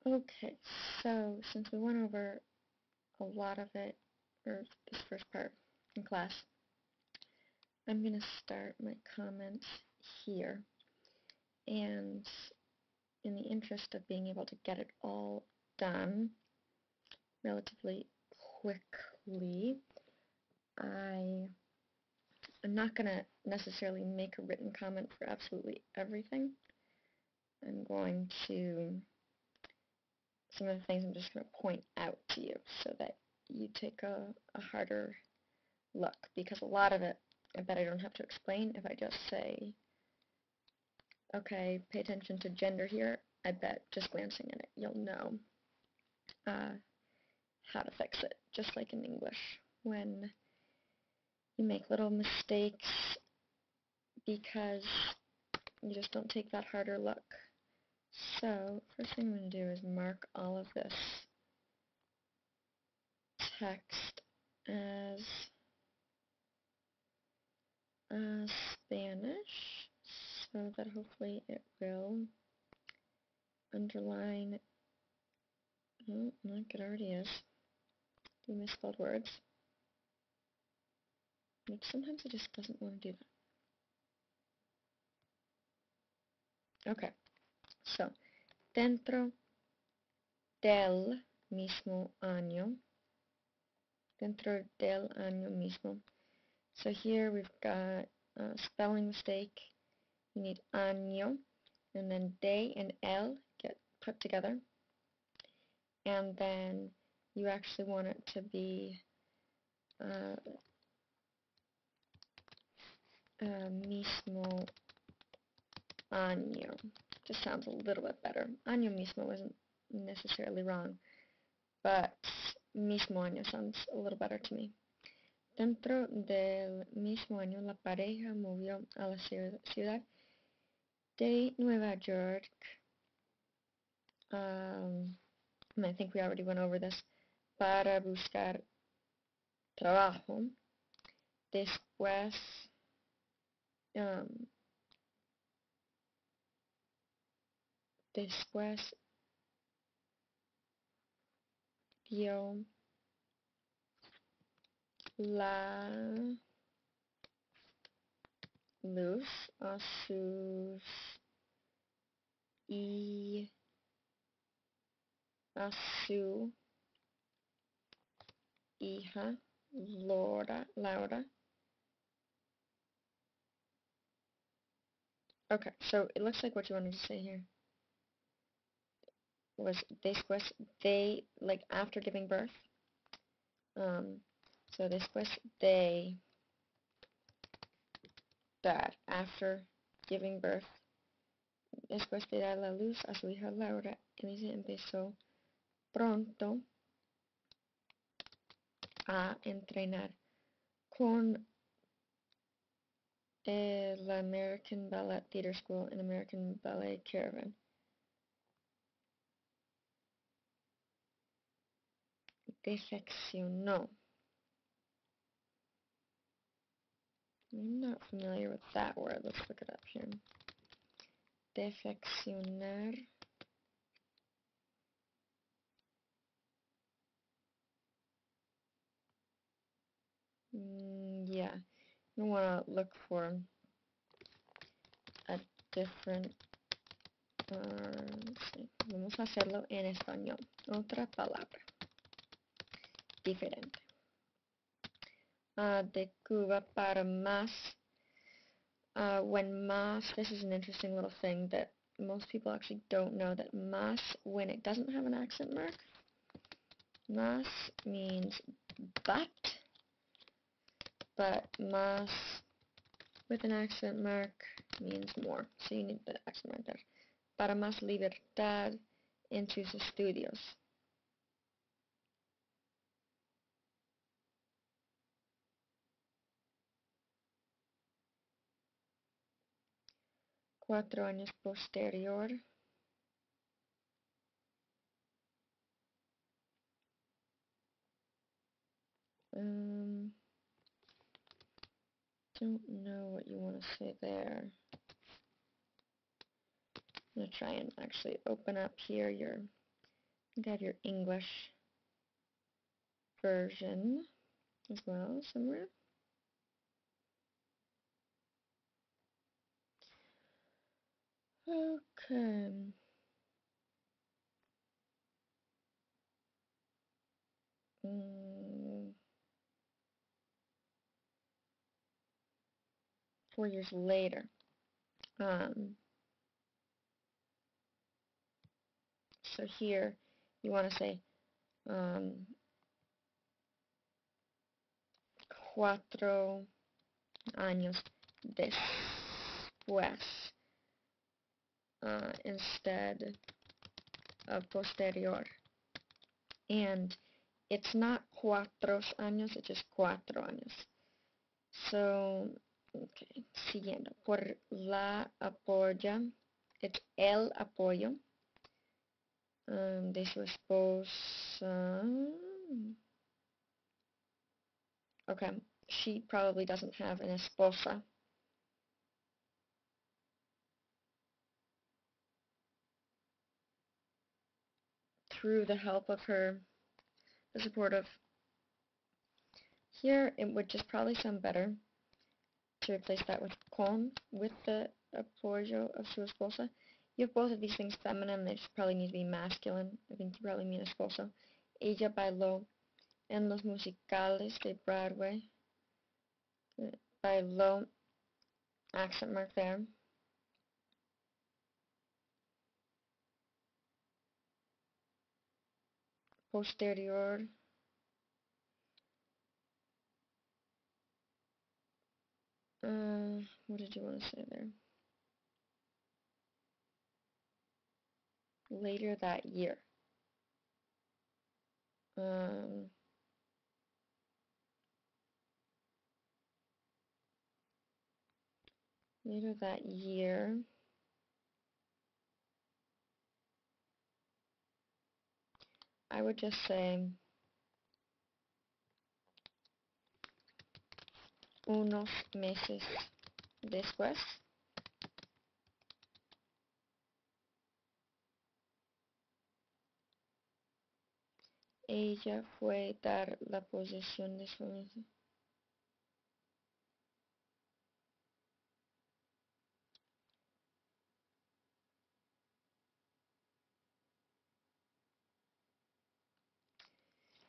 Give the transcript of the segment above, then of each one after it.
Okay, so since we went over a lot of it, or this first part in class, I'm going to start my comments here. And in the interest of being able to get it all done relatively quickly, I am not going to necessarily make a written comment for absolutely everything. I'm going to, some of the things I'm just going to point out to you so that you take a harder look, because a lot of it, I bet I don't have to explain if I just say, okay, pay attention to gender here. I bet just glancing at it, you'll know how to fix it, just like in English, when you make little mistakes because you just don't take that harder look. So, first thing I'm going to do is mark all of this text as Spanish, so that hopefully it will underline, oh, look, it already is, the misspelled words, which sometimes it just doesn't want to do that. Okay, so, dentro del mismo año, dentro del año mismo. So here we've got a spelling mistake. You need año, and then de and el get put together. And then you actually want it to be mismo año. Just sounds a little bit better. Año mismo isn't necessarily wrong, but mismo año sounds a little better to me. Dentro del mismo año, la pareja movió a la ciudad de Nueva York. I think we already went over this. Para buscar trabajo. Después, después dio la luz a su hija Laura. Okay, so it looks like what you wanted to say here was después, they, like after giving birth. So después de that, after giving birth, después de dar la luz a su hija Laura, ella empezó pronto a entrenar con el American Ballet Theater School and American Ballet Caravan. Defeccionó. I'm not familiar with that word. Let's look it up here. Defeccionar. Yeah. I want to look for a different. Sí. Vamos a hacerlo en español. Otra palabra. Diferente. De Cuba para más. When más, this is an interesting little thing that most people actually don't know, that más, when it doesn't have an accent mark, más means but más with an accent mark means more. So you need the accent mark there. Para más libertad en sus estudios. Cuatro años posterior. Don't know what you want to say there. I'm going to try and actually open up here your You have your English version as well somewhere. Okay. Mm, 4 years later. So here you want to say 4 años después instead of posterior. And it's not 4 años, it's just 4 años. So, okay, siguiendo. Por la apoya, it's el apoyo de su esposa. Okay, she probably doesn't have an esposa. Through the help of the support of. Here, it would just probably sound better to replace that with with the apoyo of su esposa. You have both of these things feminine, they just probably need to be masculine. I think you probably mean esposo. Ella bailó en los musicales de Broadway. Bailó, accent mark there. Posterior. What did you want to say there? Later that year. Later that year. I would just say unos meses después. Ella fue dar la posición de su.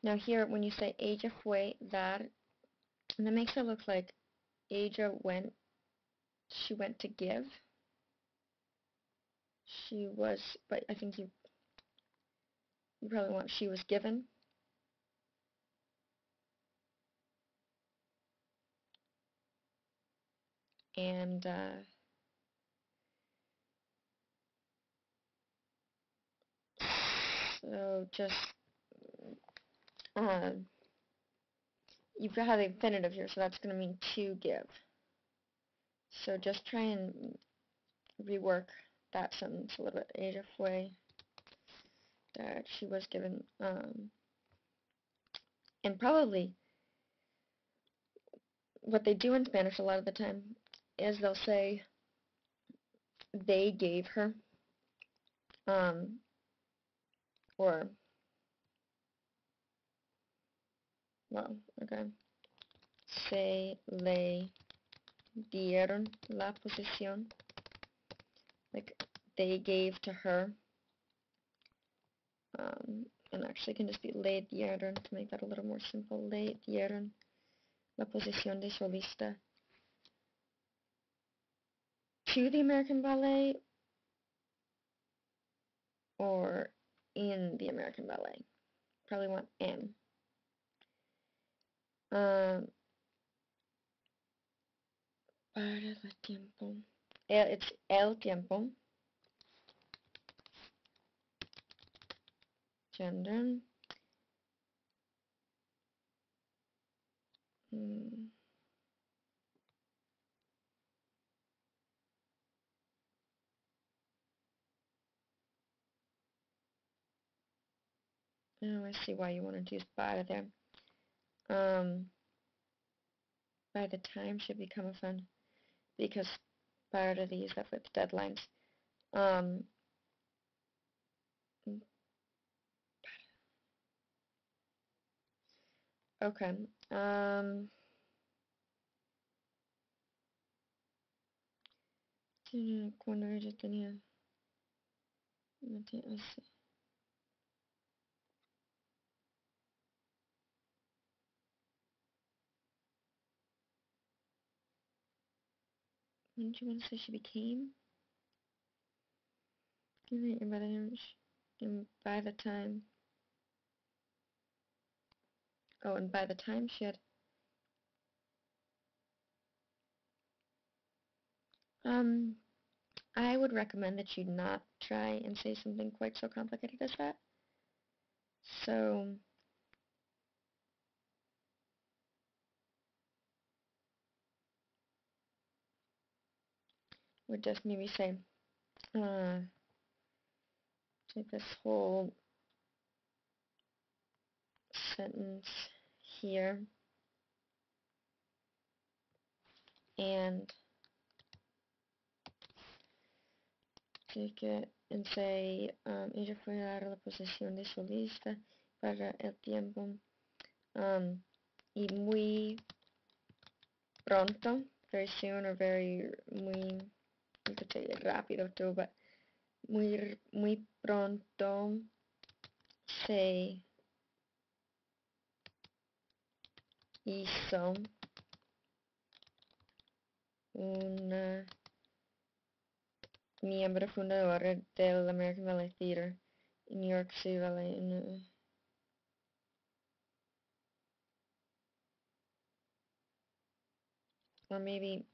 Now here, when you say ella fue dar, and that makes it look like ella went, she went to give. She was, but I think you probably want she was given. And so just you've got the infinitive here, so that's going to mean to give. So just try and rework that sentence a little bit. Ella fue that she was given, and probably what they do in Spanish a lot of the time is they'll say they gave her, or, well, okay, se le dieron la posición, like they gave to her, and actually it can just be le dieron to make that a little more simple. Le dieron la posición de solista to the American Ballet or in the American Ballet. Probably want en. Para el tiempo. It's el tiempo. Gender. Oh, I see why you wanted to use para there. By the time should become a fun, because prior to these have its deadlines. Okay. Cuando ella tenía... así. When did you want to say she became? And by the time and by the time... Oh, and by the time she had... I would recommend that you not try and say something quite so complicated as that. So... would just maybe say, take this whole sentence here and take it and say, ella fue a dar la posición de solista para el tiempo y muy pronto, very soon or very, muy, you could say rápido too, but muy pronto se hizo una miembro fundadora del American Ballet Theater in New York City Ballet. Or maybe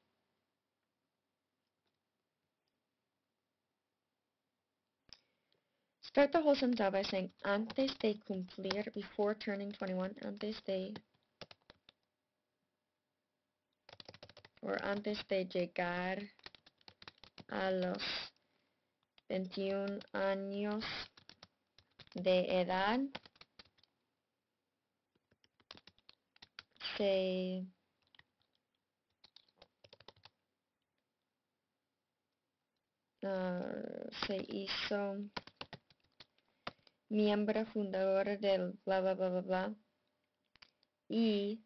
start the whole sentence out by saying antes de cumplir, before turning 21, antes de, or antes de llegar a los 21 años de edad, se hizo miembro fundador del bla bla bla bla bla y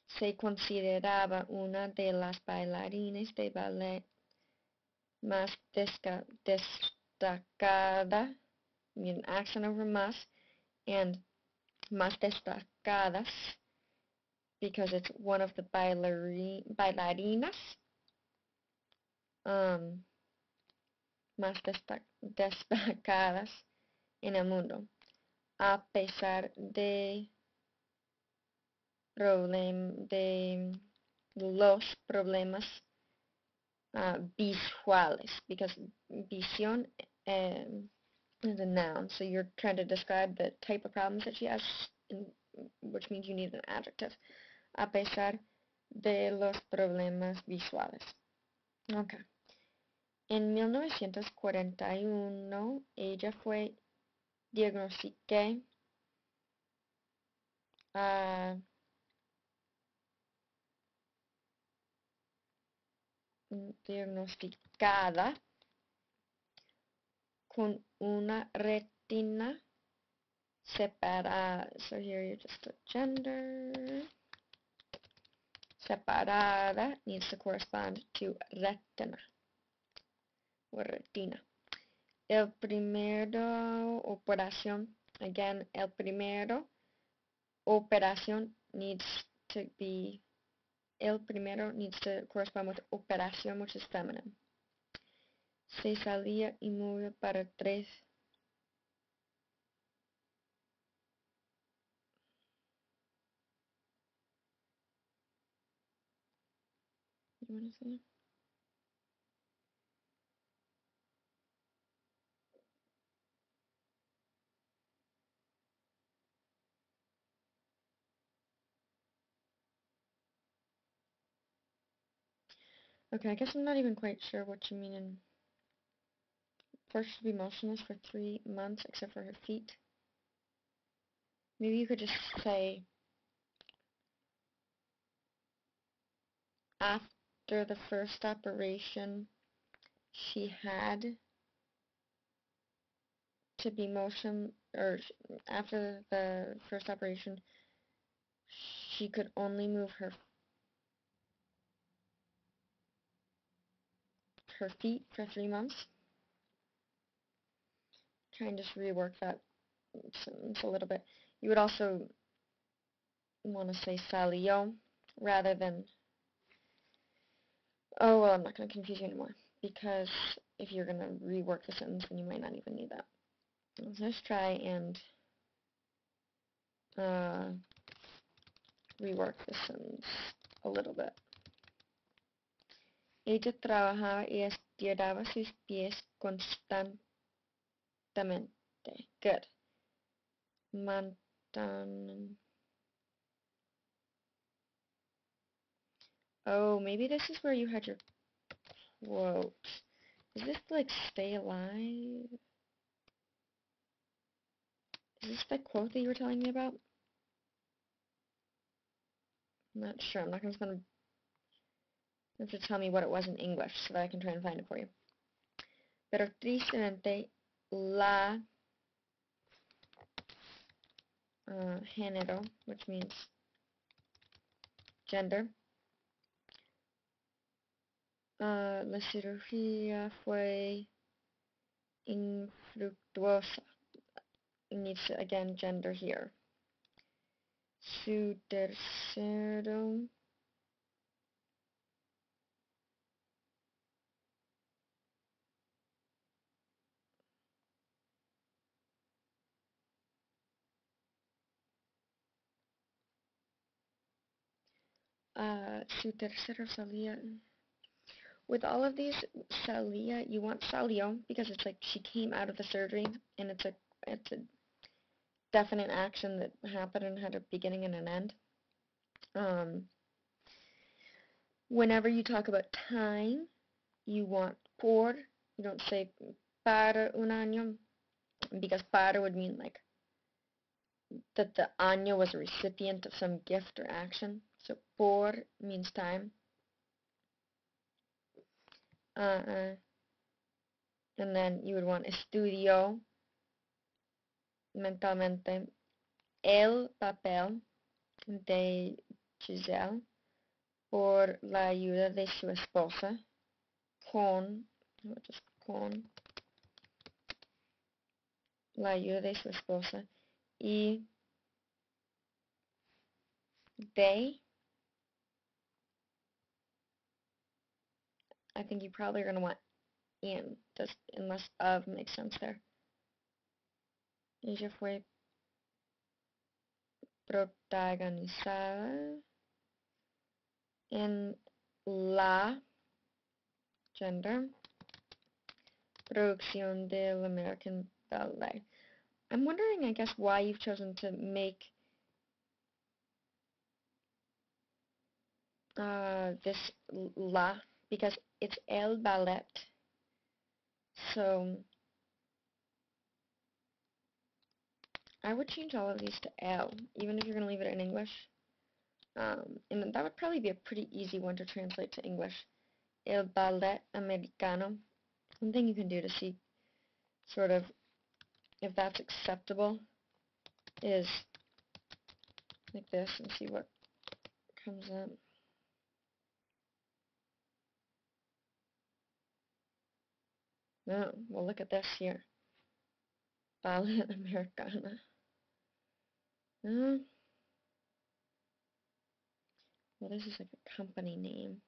se consideraba una de las bailarines de ballet más destacada, an accent over más, and más destacadas, because it's one of the bailarinas más destacadas en el mundo, a pesar de los problemas visuales, because visión is a noun, so you're trying to describe the type of problems that she has, which means you need an adjective. A pesar de los problemas visuales. Okay. En 1941, ella fue diagnosticada con una retina separada. So here you just put gender. Separada needs to correspond to retina or retina. El primero operación, again, el primero operación needs to be, el primero needs to correspond with operación, which is feminine. Se salía inmóvil para 3. You want to say? Okay, I guess I'm not even quite sure what you mean in forced to be motionless for 3 months except for her feet. Maybe you could just say after the first operation she had to be motion, or after the first operation she could only move her feet for 3 months. Try and just rework that sentence a little bit. You would also want to say salió rather than, oh, well, I'm not going to confuse you anymore, because if you're going to rework the sentence, then you might not even need that. Let's try and rework the sentence a little bit. Ella trabajaba y estiraba sus pies constantemente. Good. Oh, maybe this is where you had your quote. Is this like stay alive? Is this the quote that you were telling me about? I'm not sure. I'm not going to have to tell me what it was in English so that I can try and find it for you. Pero tristemente, la género, which means gender, la cirugía fue infructuosa. It needs, again, gender here. Su tercero su tercero salía. With all of these, salía, you want salió because it's like she came out of the surgery, and it's a definite action that happened and had a beginning and an end. Whenever you talk about time, you want por. You don't say para un año, because para would mean like that the año was a recipient of some gift or action. So por means time. And then you would want estudió mentalmente el papel de Giselle por la ayuda de su esposa con la ayuda de su esposa y de, I think you probably are going to want in, just unless of makes sense there. Ella fue protagonizada en la gender producción del American Ballet. I'm wondering, I guess, why you've chosen to make this la, because it's el ballet. So I would change all of these to el, even if you're going to leave it in English. And that would probably be a pretty easy one to translate to English. El ballet americano. One thing you can do to see sort of if that's acceptable is like this and see what comes up. Oh, well, look at this here. Ballet Americana. Well, this is like a company name.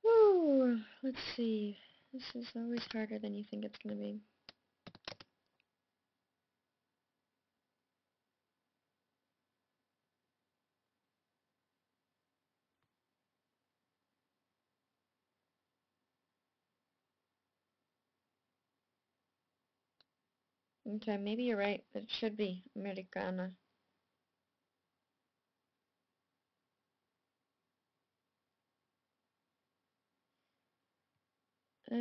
Whew, let's see. This is always harder than you think it's going to be. Okay, maybe you're right. It should be Americana. I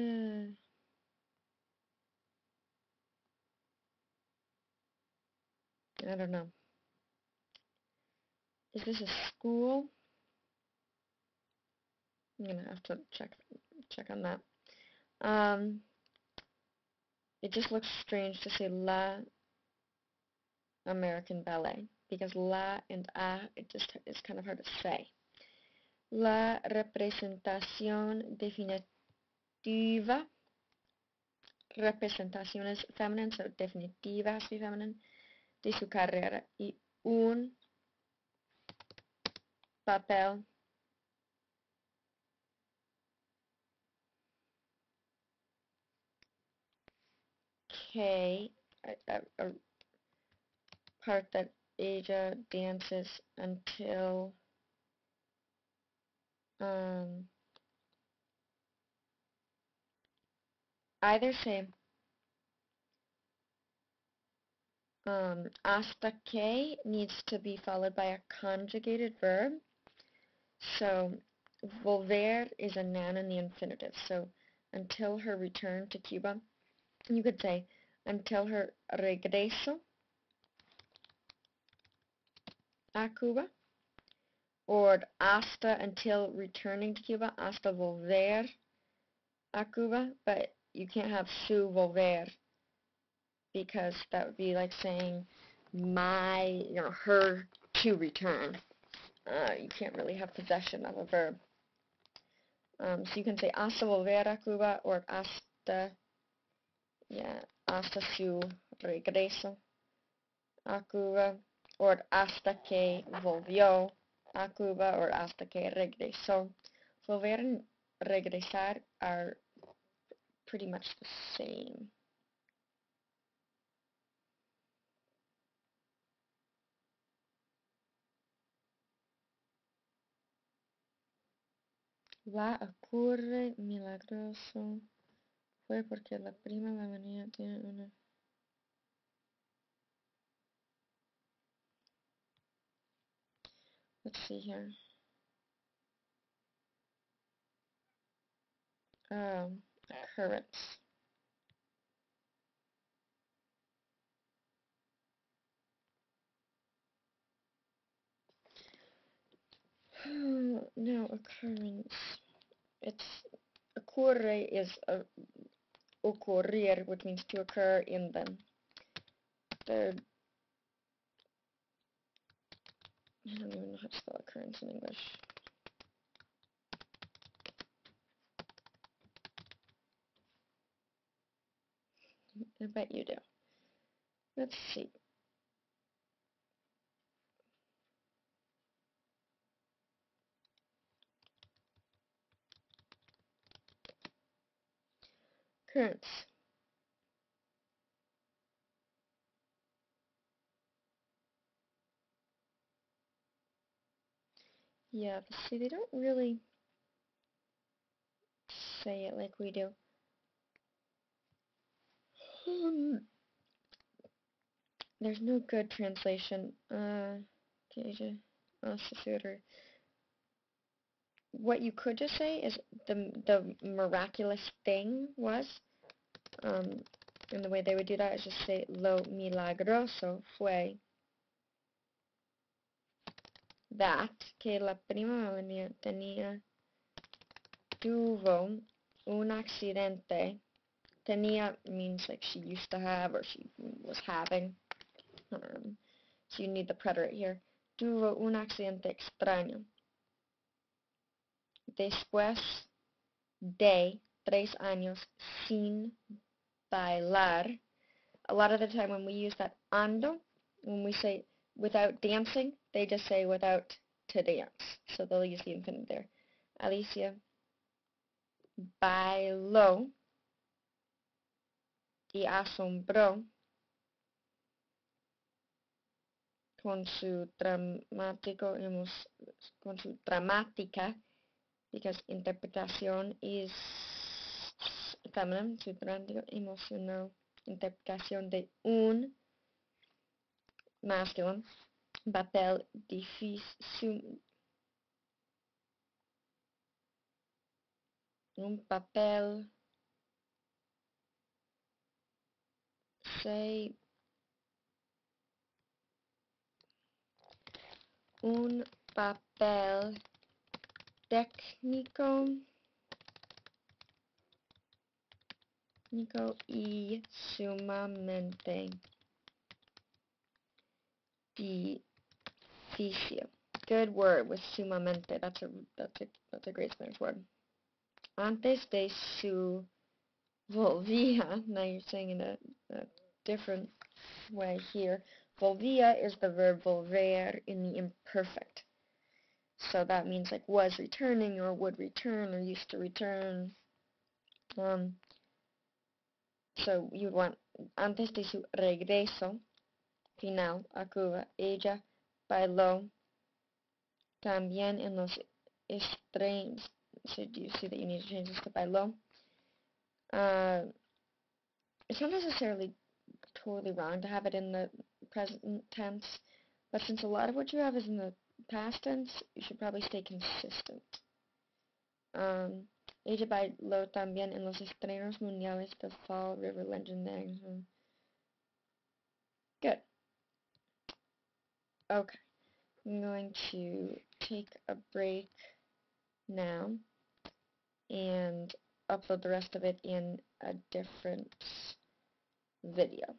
don't know. Is this a school? I'm gonna have to check on that. It just looks strange to say la American ballet, because la and a, it's kind of hard to say. La representación definitiva, representación is feminine, so definitiva has to be feminine, de su carrera, y un papel que, a part that Asia dances until either say hasta que needs to be followed by a conjugated verb. So volver is a noun in the infinitive. So until her return to Cuba, you could say until her regreso a Cuba, or hasta until returning to Cuba, hasta volver a Cuba, but you can't have su volver, because that would be like saying her to return. You can't really have possession of a verb. So you can say hasta volver a Cuba, or hasta su regreso a Cuba, or hasta que volvió a Cuba, or hasta que regresó. Volver and regresar are pretty much the same. La ocurre milagroso fue porque la prima venía tiene una... Let's see here. Occurrence. No, occurrence. It's ocurre is ocurrir, which means to occur in the I don't even know how to spell occurrence in English. I bet you do. Let's see. Occurrence. Yeah, but see, they don't really say it like we do. There's no good translation. What you could just say is the miraculous thing was, and the way they would do that is just say lo milagroso fue that que la prima tuvo un accidente. Tenía means like she used to have, or she was having. So you need the preterite here. Tuvo un accidente extraño. Después de 3 años sin bailar. A lot of the time when we use that ando, when we say without dancing, they just say without to dance. So they'll use the infinitive there. Alicia bailó y asombró con su dramática, because interpretación is feminine, su dramático emocional interpretación de un masculine papel difícil, un papel un papel técnico y sumamente difícil. Good word with sumamente. That's a great Spanish word. Antes de su volvía. Now you're saying in a different way here. Volvía is the verb volver in the imperfect. So that means like was returning or would return or used to return. So you would want antes de su regreso final a Cuba, ella bailó también en los estrenos. So do you see that you need to change this to bailó? It's not necessarily totally wrong to have it in the present tense, but since a lot of what you have is in the past tense, you should probably stay consistent. Ella bailó también en los estrenos mundiales de Fall River Legendary. Good. Okay. I'm going to take a break now and upload the rest of it in a different video.